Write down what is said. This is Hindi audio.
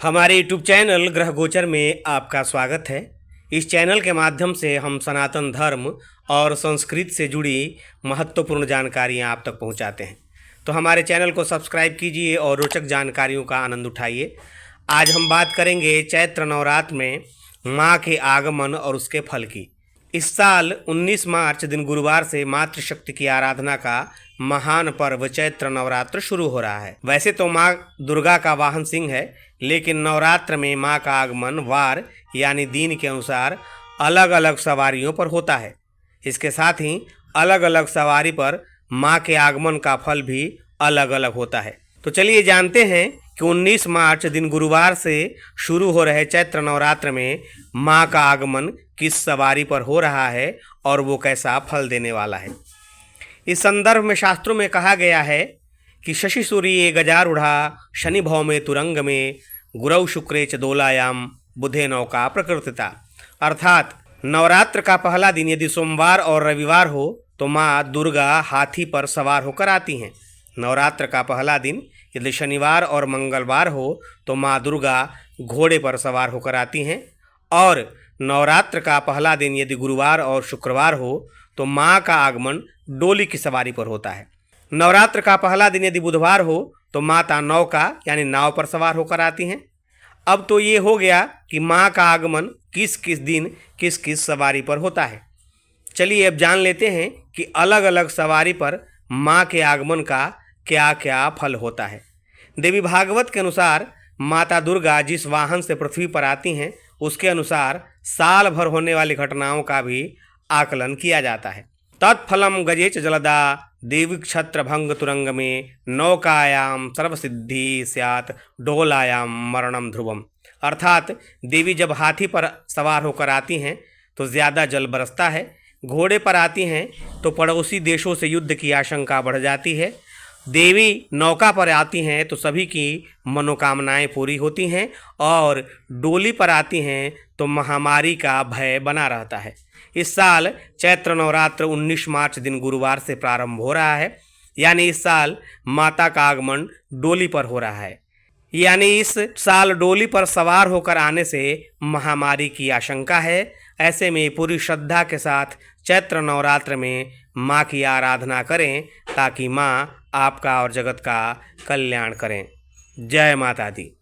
हमारे यूट्यूब चैनल ग्रह गोचर में आपका स्वागत है। इस चैनल के माध्यम से हम सनातन धर्म और संस्कृति से जुड़ी महत्वपूर्ण जानकारियां आप तक पहुंचाते हैं। तो हमारे चैनल को सब्सक्राइब कीजिए और रोचक जानकारियों का आनंद उठाइए। आज हम बात करेंगे चैत्र नवरात्र में माँ के आगमन और उसके फल की। इस साल 19 मार्च दिन गुरुवार से मातृशक्ति की आराधना का महान पर्व चैत्र नवरात्र शुरू हो रहा है। वैसे तो माँ दुर्गा का वाहन सिंह है, लेकिन नवरात्र में माँ का आगमन वार यानी दिन के अनुसार अलग अलग सवारियों पर होता है। इसके साथ ही अलग अलग सवारी पर माँ के आगमन का फल भी अलग अलग होता है। तो चलिए जानते हैं कि 19 मार्च दिन गुरुवार से शुरू हो रहे चैत्र नवरात्र में माँ का आगमन किस सवारी पर हो रहा है और वो कैसा फल देने वाला है। इस संदर्भ में शास्त्रों में कहा गया है कि शशि सूर्ये गजारूढ़ा शनि भौमे तुरंग में गुरौ शुक्रे च दोलायाम बुधे नौका प्रकृतिता। अर्थात नवरात्र का पहला दिन यदि सोमवार और रविवार हो तो माँ दुर्गा हाथी पर सवार होकर आती हैं। नवरात्र का पहला दिन यदि शनिवार और मंगलवार हो तो माँ दुर्गा घोड़े पर सवार होकर आती हैं, और नवरात्र का पहला दिन यदि गुरुवार और शुक्रवार हो तो माँ का आगमन डोली की सवारी पर होता है। नवरात्र का पहला दिन यदि बुधवार हो तो माता नौका यानी नाव पर सवार होकर आती हैं। अब तो ये हो गया कि माँ का आगमन किस किस दिन किस किस सवारी पर होता है। चलिए अब जान लेते हैं कि अलग अलग सवारी पर माँ के आगमन का क्या क्या फल होता है। देवी भागवत के अनुसार माता दुर्गा जिस वाहन से पृथ्वी पर आती हैं उसके अनुसार साल भर होने वाली घटनाओं का भी आकलन किया जाता है। तत्फलम गजेच जलदा देवी क्षत्र भंग तुरंग में नौकायाम सर्वसिद्धि स्यात् डोलायाम मरणम ध्रुवम। अर्थात देवी जब हाथी पर सवार होकर आती हैं तो ज़्यादा जल बरसता है, घोड़े पर आती हैं तो पड़ोसी देशों से युद्ध की आशंका बढ़ जाती है, देवी नौका पर आती हैं तो सभी की मनोकामनाएं पूरी होती हैं, और डोली पर आती हैं तो महामारी का भय बना रहता है। इस साल चैत्र नवरात्र 19 मार्च दिन गुरुवार से प्रारंभ हो रहा है, यानी इस साल माता का आगमन डोली पर हो रहा है। यानी इस साल डोली पर सवार होकर आने से महामारी की आशंका है। ऐसे में पूरी श्रद्धा के साथ चैत्र नवरात्र में माँ की आराधना करें ताकि माँ आपका और जगत का कल्याण करें। जय माता दी।